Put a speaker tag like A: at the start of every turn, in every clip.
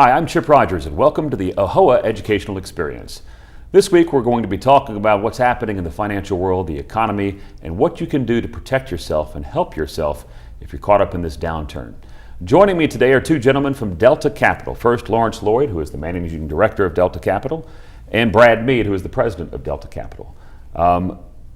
A: Hi, I'm Chip Rogers, and welcome to the AAHOA Educational Experience. This week we're going to be talking about what's happening in the financial world, the economy, and what you can do to protect yourself and help yourself if you're caught up in this downturn. Joining me today are two gentlemen from Delta Capital. First, Lawrence Lloyd, who is the Managing Director of Delta Capital, and Brad Mead, who is the President of Delta Capital.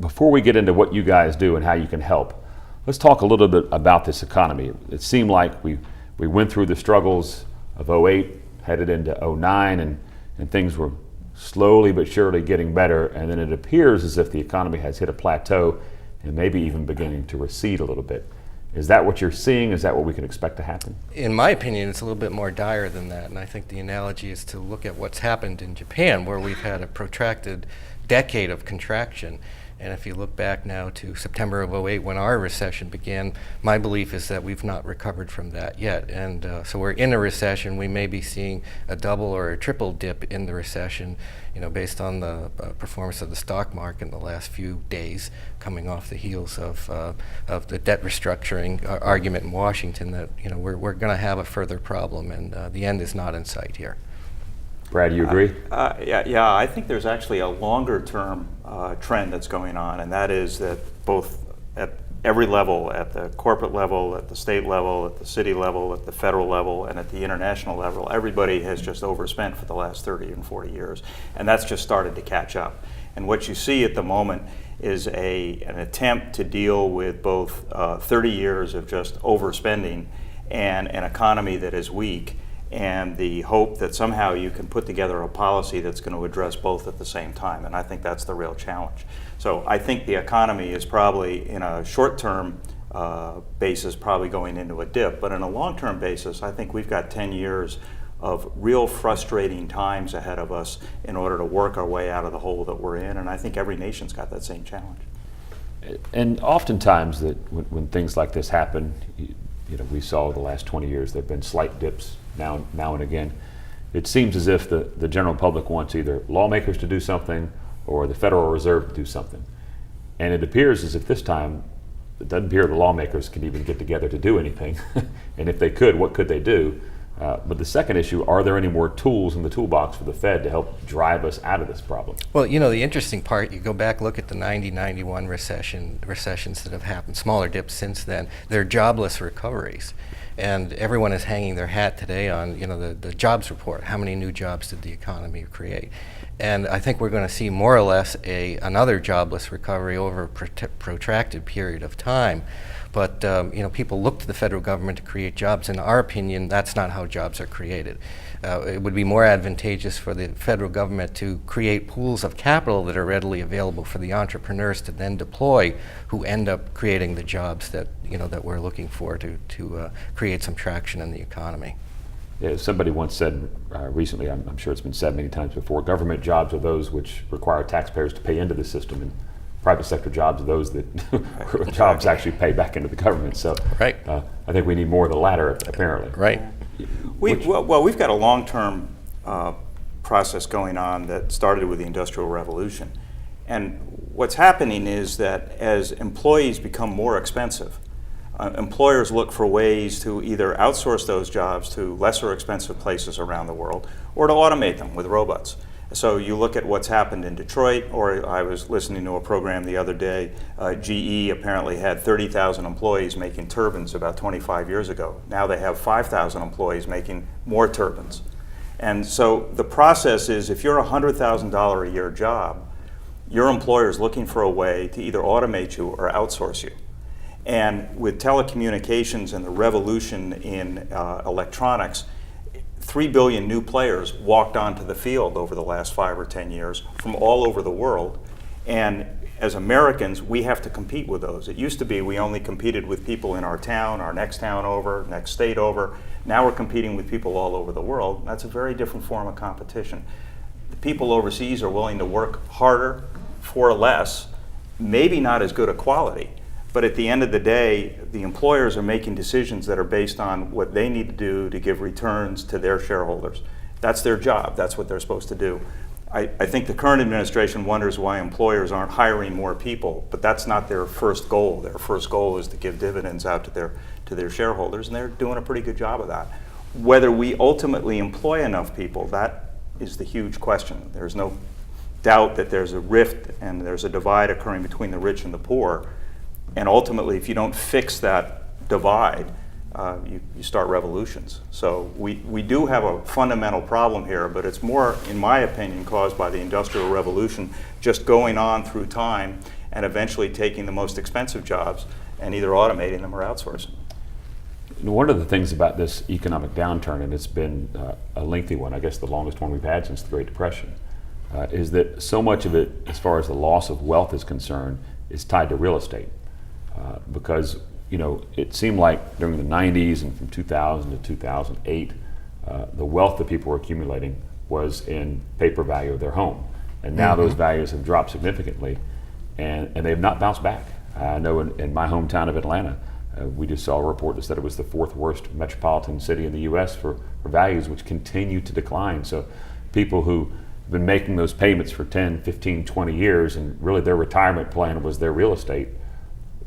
A: Before we get into what you guys do and how you can help, let's talk a little bit about this economy. It seemed like we went through the struggles of '08, headed into '09, and things were slowly but surely getting better, and then it appears as if the economy has hit a plateau and maybe even beginning to recede a little bit. Is that what you're seeing? Is that what we can expect to happen?
B: In my opinion, it's a little bit more dire than that, and I think the analogy is to look at what's happened in Japan, where we've had a protracted decade of contraction. And if you look back now to September of '08, when our recession began, my belief is that we've not recovered from that yet. And so we're in a recession. We may be seeing a double or a triple dip in the recession, based on the performance of the stock market in the last few days, coming off the heels of the debt restructuring argument in Washington that we're going to have a further problem, and the end is not in sight here.
A: Brad, do you agree?
C: Yeah, I think there's actually a longer term trend that's going on, and that is that both at every level, at the corporate level, at the state level, at the city level, at the federal level, and at the international level, everybody has just overspent for the last 30 and 40 years, and that's just started to catch up. And what you see at the moment is an attempt to deal with both 30 years of just overspending and an economy that is weak, and the hope that somehow you can put together a policy that's going to address both at the same time. And I think that's the real challenge. So I think the economy is probably, in a short-term basis, probably going into a dip. But in a long-term basis, I think we've got 10 years of real frustrating times ahead of us in order to work our way out of the hole that we're in. And I think every nation's got that same challenge.
A: And oftentimes that when things like this happen, we saw the last 20 years, there have been slight dips now and again. It seems as if the general public wants either lawmakers to do something or the Federal Reserve to do something. And it appears as if this time, it doesn't appear the lawmakers can even get together to do anything. And if they could, what could they do? But the second issue, are there any more tools in the toolbox for the Fed to help drive us out of this problem?
B: Well, the interesting part, you go back, look at the 90-91 recessions that have happened, smaller dips since then, they're jobless recoveries. And everyone is hanging their hat today on, the jobs report. How many new jobs did the economy create? And I think we're going to see more or less another jobless recovery over a protracted period of time. But people look to the federal government to create jobs. In our opinion, that's not how jobs are created. It would be more advantageous for the federal government to create pools of capital that are readily available for the entrepreneurs to then deploy, who end up creating the jobs that that we're looking for to create some traction in the economy.
A: Yeah, somebody once said recently, I'm sure it's been said many times before, government jobs are those which require taxpayers to pay into the system, and private sector jobs are those that jobs actually pay back into the government. So
B: right.
A: I think we need more of the latter, apparently.
B: Right.
C: We've got a long-term process going on that started with the Industrial Revolution. And what's happening is that as employees become more expensive, employers look for ways to either outsource those jobs to lesser expensive places around the world or to automate them with robots. So you look at what's happened in Detroit, or I was listening to a program the other day, GE apparently had 30,000 employees making turbines about 25 years ago. Now they have 5,000 employees making more turbines. And so the process is, if you're a $100,000 a year job, your employer is looking for a way to either automate you or outsource you. And with telecommunications and the revolution in electronics, 3 billion new players walked onto the field over the last 5 or 10 years from all over the world. And as Americans, we have to compete with those. It used to be we only competed with people in our town, our next town over, next state over. Now we're competing with people all over the world. That's a very different form of competition. The people overseas are willing to work harder for less, maybe not as good a quality. But at the end of the day, the employers are making decisions that are based on what they need to do to give returns to their shareholders. That's their job. That's what they're supposed to do. I think the current administration wonders why employers aren't hiring more people, but that's not their first goal. Their first goal is to give dividends out to their shareholders, and they're doing a pretty good job of that. whether we ultimately employ enough people, that is the huge question. There's no doubt that there's a rift and there's a divide occurring between the rich and the poor. And ultimately, if you don't fix that divide, you start revolutions. So we do have a fundamental problem here, but it's more, in my opinion, caused by the Industrial Revolution just going on through time and eventually taking the most expensive jobs and either automating them or outsourcing them.
A: One of the things about this economic downturn, and it's been a lengthy one, I guess the longest one we've had since the Great Depression, is that so much of it, as far as the loss of wealth is concerned, is tied to real estate. Because it seemed like during the 90s and from 2000 to 2008, the wealth that people were accumulating was in paper value of their home. And now those values have dropped significantly, and they have not bounced back. I know in my hometown of Atlanta, we just saw a report that said it was the 4th worst metropolitan city in the U.S. for values, which continue to decline. So people who have been making those payments for 10, 15, 20 years, and really their retirement plan was their real estate,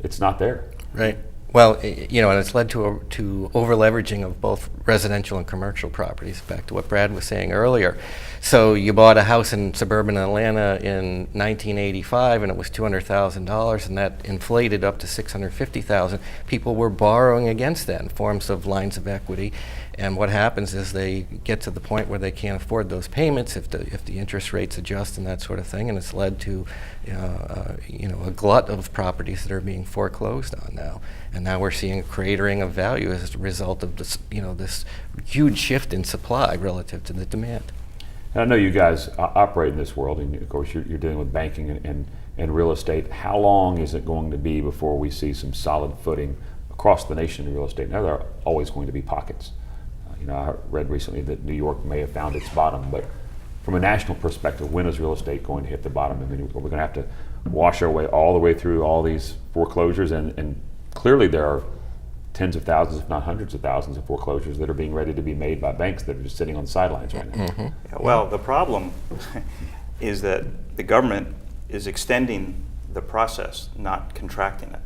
A: it's not there.
B: Right. Well, and it's led to over-leveraging of both residential and commercial properties, back to what Brad was saying earlier. So you bought a house in suburban Atlanta in 1985 and it was $200,000, and that inflated up to $650,000. People were borrowing against that in forms of lines of equity. And what happens is they get to the point where they can't afford those payments if the interest rates adjust and that sort of thing, and it's led to a glut of properties that are being foreclosed on now. And now we're seeing a cratering of value as a result of this this huge shift in supply relative to the demand.
A: And I know you guys operate in this world, and of course you're dealing with banking and real estate. How long is it going to be before we see some solid footing across the nation in real estate? Now there are always going to be pockets. I read recently that New York may have found its bottom, but from a national perspective, when is real estate going to hit the bottom? I mean, we're going to have to wash our way all the way through all these foreclosures, and clearly there are tens of thousands, if not hundreds of thousands of foreclosures that are being ready to be made by banks that are just sitting on the sidelines right now.
C: Yeah, well, the problem is that the government is extending the process, not contracting it.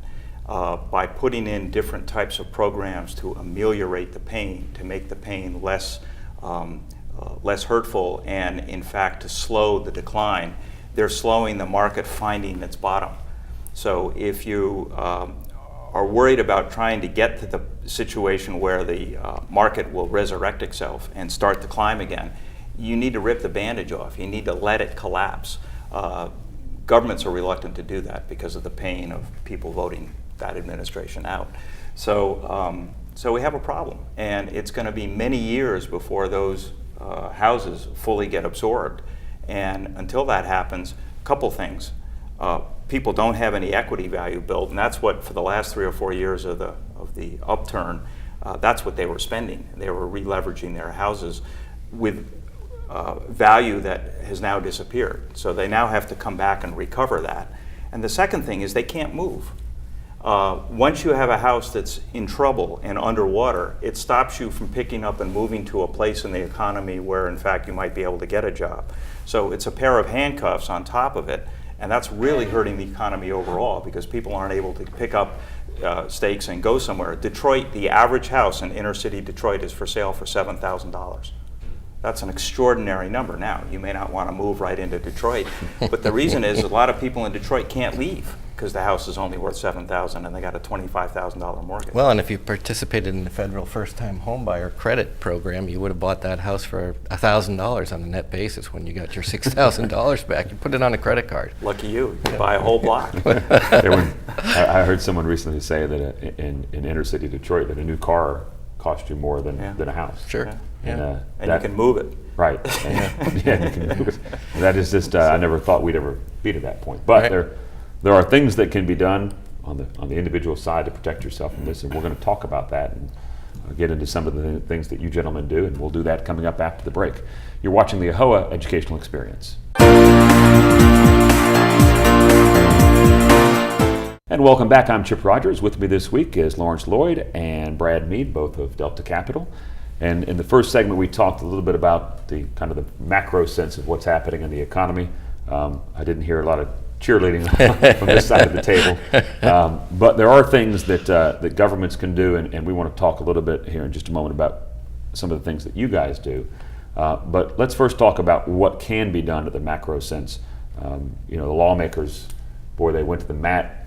C: By putting in different types of programs to ameliorate the pain, to make the pain less hurtful, and in fact to slow the decline, they're slowing the market finding its bottom. So if you are worried about trying to get to the situation where the market will resurrect itself and start to climb again, you need to rip the bandage off. You need to let it collapse. Governments are reluctant to do that because of the pain of people voting that administration out. So we have a problem, and it's going to be many years before those houses fully get absorbed. And until that happens, a couple things. People don't have any equity value built, and that's what, for the last 3 or 4 years of the upturn, that's what they were spending. They were re-leveraging their houses with value that has now disappeared. So they now have to come back and recover that. And the second thing is they can't move. Once you have a house that's in trouble and underwater, it stops you from picking up and moving to a place in the economy where, in fact, you might be able to get a job. So it's a pair of handcuffs on top of it, and that's really hurting the economy overall because people aren't able to pick up stakes and go somewhere. Detroit, the average house in inner city Detroit is for sale for $7,000. That's an extraordinary number. Now, you may not want to move right into Detroit, but the reason is a lot of people in Detroit can't leave because the house is only worth $7,000 and they got a $25,000 mortgage.
B: Well, and if you participated in the federal first-time homebuyer credit program, you would have bought that house for $1,000 on a net basis when you got your $6,000 back. You put it on a credit card.
C: Lucky you. You buy a whole block.
A: I heard someone recently say that in inner city Detroit that a new car cost you more than a house.
B: Sure.
C: Yeah. And you can move it.
A: Right. And, you can move it. And that is just, I never thought we'd ever be to that point. But there are things that can be done on the individual side to protect yourself from this, and we're going to talk about that and get into some of the things that you gentlemen do, and we'll do that coming up after the break. You're watching the AAHOA Educational Experience. And welcome back. I'm Chip Rogers. With me this week is Lawrence Lloyd and Brad Mead, both of Delta Capital. And in the first segment, we talked a little bit about the kind of the macro sense of what's happening in the economy. I didn't hear a lot of cheerleading from this side of the table, but there are things that governments can do, and we want to talk a little bit here in just a moment about some of the things that you guys do. But let's first talk about what can be done at the macro sense. The lawmakers, boy, they went to the mat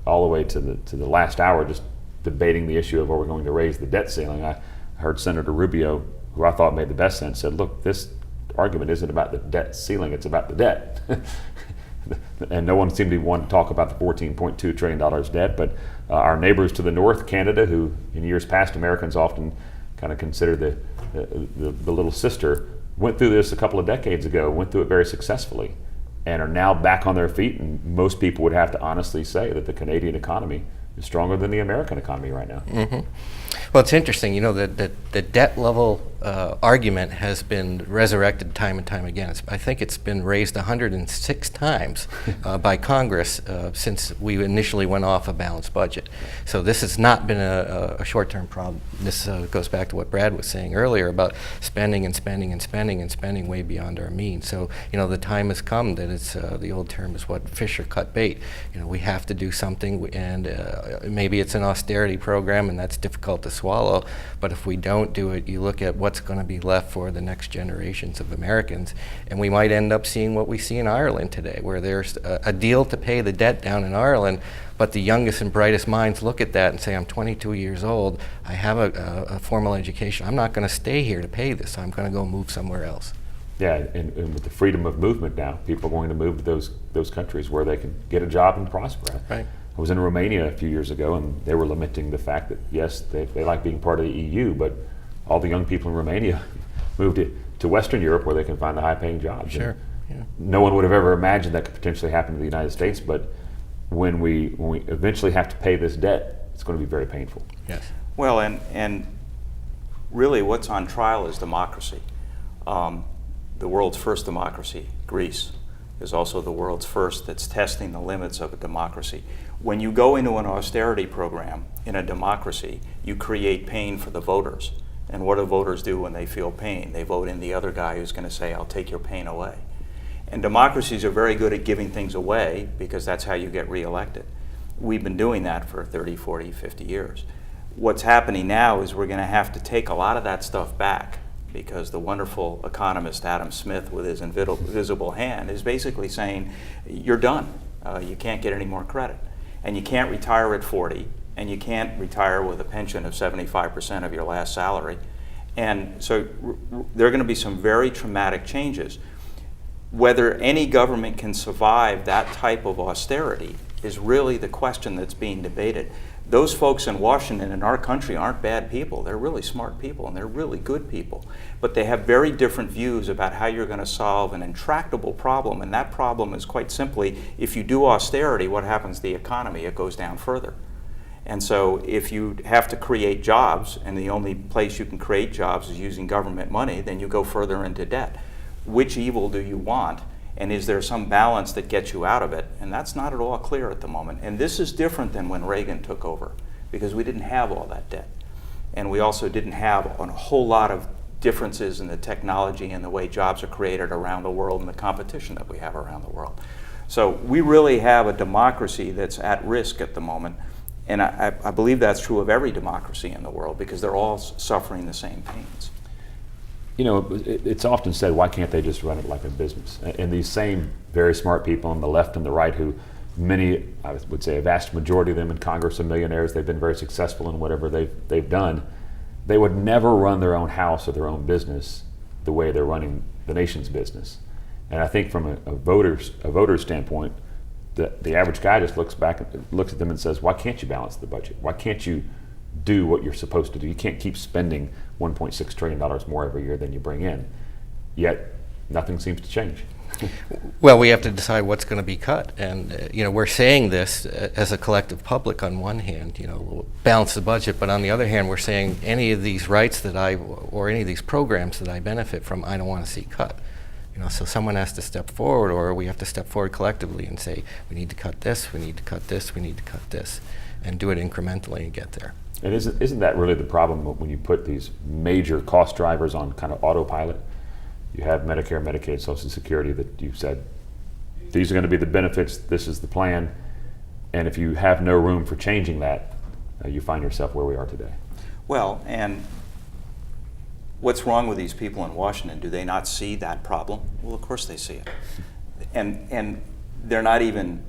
A: all the way to the last hour just debating the issue of are we going to raise the debt ceiling. I heard Senator Rubio, who I thought made the best sense, said, look, this argument isn't about the debt ceiling, it's about the debt. And no one seemed to want to talk about the $14.2 trillion debt, but our neighbors to the north, Canada, who in years past Americans often kind of consider the little sister, went through this a couple of decades ago, went through it very successfully, and are now back on their feet. And most people would have to honestly say that the Canadian economy is stronger than the American economy right now.
B: Mm-hmm. Well, it's interesting, the debt level argument has been resurrected time and time again. I think it's been raised 106 times by Congress since we initially went off a balanced budget. So this has not been a short-term problem. This goes back to what Brad was saying earlier about spending and spending and spending and spending way beyond our means. So, the time has come that it's, the old term is what, fish or cut bait. We have to do something, and maybe it's an austerity program, and that's difficult to swallow, but if we don't do it, you look at what's going to be left for the next generations of Americans, and we might end up seeing what we see in Ireland today, where there's a deal to pay the debt down in Ireland, but the youngest and brightest minds look at that and say, I'm 22 years old, I have a formal education, I'm not going to stay here to pay this, I'm going to go move somewhere else.
A: Yeah, and with the freedom of movement now, people are going to move to those countries where they can get a job and prosper.
B: Right.
A: I was in Romania a few years ago, and they were lamenting the fact that, yes, they like being part of the EU, but all the young people in Romania moved to Western Europe where they can find the high-paying jobs.
B: Sure. Yeah.
A: No one would have ever imagined that could potentially happen to the United States, but when we eventually have to pay this debt, it's going to be very painful.
B: Yes.
C: Well, and really what's on trial is democracy. The world's first democracy, Greece, is also the world's first that's testing the limits of a democracy. When you go into an austerity program in a democracy, you create pain for the voters. And what do voters do when they feel pain? They vote in the other guy who's going to say, I'll take your pain away. And democracies are very good at giving things away because that's how you get reelected. We've been doing that for 30, 40, 50 years. What's happening now is we're going to have to take a lot of that stuff back, because the wonderful economist Adam Smith, with his invisible hand, is basically saying, you're done. You can't get any more credit. And you can't retire at 40, and you can't retire with a pension of 75% of your last salary. And so there are going to be some very traumatic changes. Whether any government can survive that type of austerity is really the question that's being debated. Those folks in Washington in our country aren't bad people. They're really smart people, and they're really good people. But they have very different views about how you're going to solve an intractable problem, and that problem is quite simply, if you do austerity, what happens to the economy? It goes down further. And so if you have to create jobs, and the only place you can create jobs is using government money, then you go further into debt. Which evil do you want? And is there some balance that gets you out of it? And that's not at all clear at the moment. And this is different than when Reagan took over, because we didn't have all that debt. And we also didn't have a whole lot of differences in the technology and the way jobs are created around the world and the competition that we have around the world. So we really have a democracy that's at risk at the moment. And I believe that's true of every democracy in the world, because they're all suffering the same pains.
A: It's often said, why can't they just run it like a business? And these same very smart people on the left and the right, who many, I would say a vast majority of them in Congress are millionaires, they've been very successful in whatever they've done, they would never run their own house or their own business the way they're running the nation's business. And I think from a voter's standpoint, the average guy just looks at them and says, why can't you balance the budget? Why can't you do what you're supposed to do? You can't keep spending $1.6 trillion more every year than you bring in. Yet nothing seems to change.
B: Well, we have to decide what's going to be cut, and we're saying this as a collective public. On one hand, we'll balance the budget, but on the other hand, we're saying any of these rights or any of these programs that I benefit from, I don't want to see cut. So someone has to step forward, or we have to step forward collectively and say, we need to cut this, we need to cut this, we need to cut this, and do it incrementally and get there.
A: And isn't that really the problem when you put these major cost drivers on kind of autopilot? You have Medicare, Medicaid, Social Security that you've said, these are going to be the benefits, this is the plan, and if you have no room for changing that, you find yourself where we are today.
C: Well, and what's wrong with these people in Washington? Do they not see that problem? Well, of course they see it. And they're not even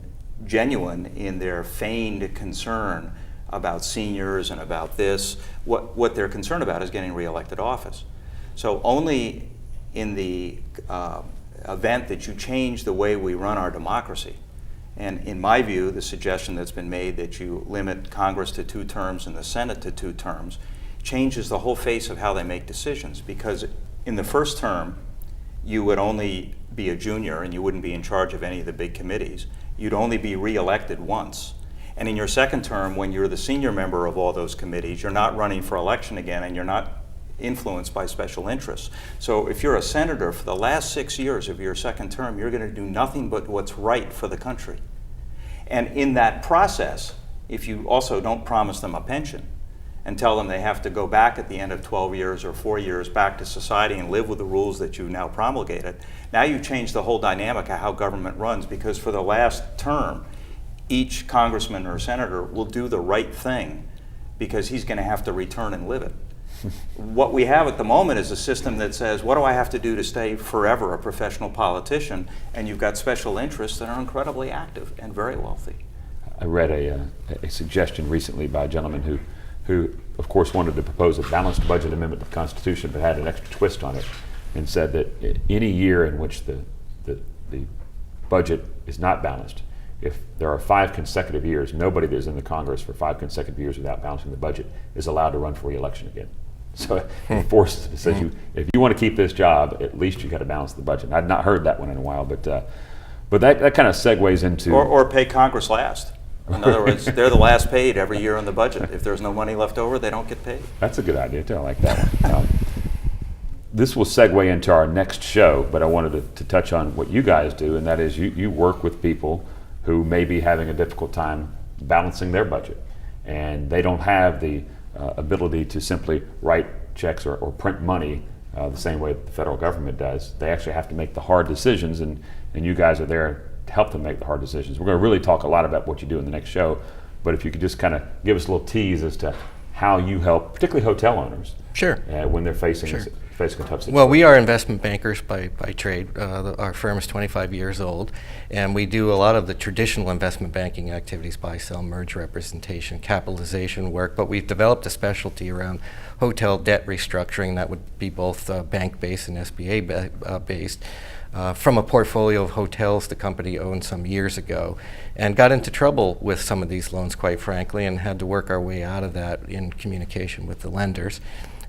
C: genuine in their feigned concern about seniors and about this. What they're concerned about is getting reelected office. So only in the event that you change the way we run our democracy, and in my view, the suggestion that's been made that you limit Congress to 2 terms and the Senate to 2 terms changes the whole face of how they make decisions, because in the first term, you would only be a junior and you wouldn't be in charge of any of the big committees. You'd only be reelected once. And in your second term, when you're the senior member of all those committees, you're not running for election again and you're not influenced by special interests. So if you're a senator, for the last 6 years of your second term, you're going to do nothing but what's right for the country. And in that process, if you also don't promise them a pension and tell them they have to go back at the end of 12 years or 4 years back to society and live with the rules that you now promulgated, now you change the whole dynamic of how government runs, because for the last term, each congressman or senator will do the right thing because he's going to have to return and live it. What we have at the moment is a system that says, what do I have to do to stay forever a professional politician? And you've got special interests that are incredibly active and very wealthy.
A: I read a suggestion recently by a gentleman who of course wanted to propose a balanced budget amendment to the Constitution, but had an extra twist on it, and said that any year in which the budget is not balanced, if there are 5 consecutive years, nobody that is in the Congress for 5 consecutive years without balancing the budget is allowed to run for re-election again. So it forces, it says if you want to keep this job, at least you got to balance the budget. I'd not heard that one in a while, but that kind of segues into
C: or pay Congress last. In other words, they're the last paid every year on the budget. If there's no money left over, they don't get paid.
A: That's a good idea too. I like that one. This will segue into our next show, but I wanted to touch on what you guys do, and that is you work with people who may be having a difficult time balancing their budget, and they don't have the ability to simply write checks or print money the same way that the federal government does. They actually have to make the hard decisions, and you guys are there to help them make the hard decisions. We're going to really talk a lot about what you do in the next show, but if you could just kind of give us a little tease as to how you help, particularly hotel owners,
B: Sure.
A: When they're facing a tough situation.
B: Well, we are investment bankers by trade. Our firm is 25 years old, and we do a lot of the traditional investment banking activities: buy, sell, merge, representation, capitalization work, but we've developed a specialty around hotel debt restructuring that would be both bank-based and SBA-based. From a portfolio of hotels the company owned some years ago, and got into trouble with some of these loans, quite frankly, and had to work our way out of that in communication with the lenders,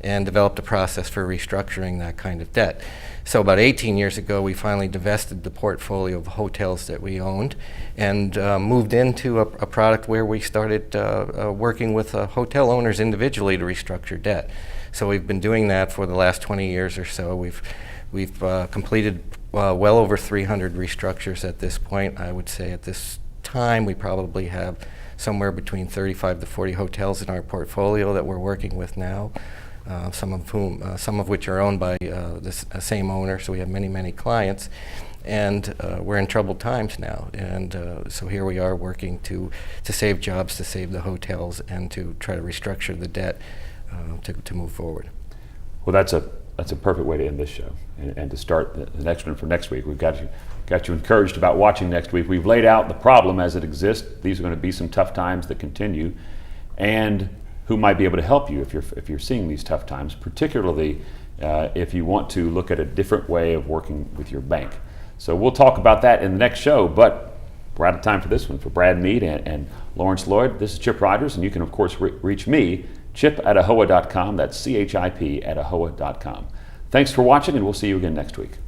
B: and developed a process for restructuring that kind of debt. So about 18 years ago, we finally divested the portfolio of hotels that we owned and moved into a product where we started working with hotel owners individually to restructure debt. So we've been doing that for the last 20 years or so. We've completed well over 300 restructures at this point. I would say at this time we probably have somewhere between 35 to 40 hotels in our portfolio that we're working with now. Some of which are owned by the same owner, so we have many clients, and we're in troubled times now, and so here we are working to save jobs, to save the hotels, and to try to restructure the debt to move forward.
A: Well, that's a perfect way to end this show, and to start the next one for next week. We've got you encouraged about watching next week. We've laid out the problem as it exists. These are going to be some tough times that continue, and who might be able to help you if you're seeing these tough times, particularly if you want to look at a different way of working with your bank. So we'll talk about that in the next show, but we're out of time for this one. For Brad Mead and Lawrence Lloyd, this is Chip Rogers, and you can of course reach me, chip@AAHOA.com. That's CHIP@AAHOA.com. Thanks for watching, and we'll see you again next week.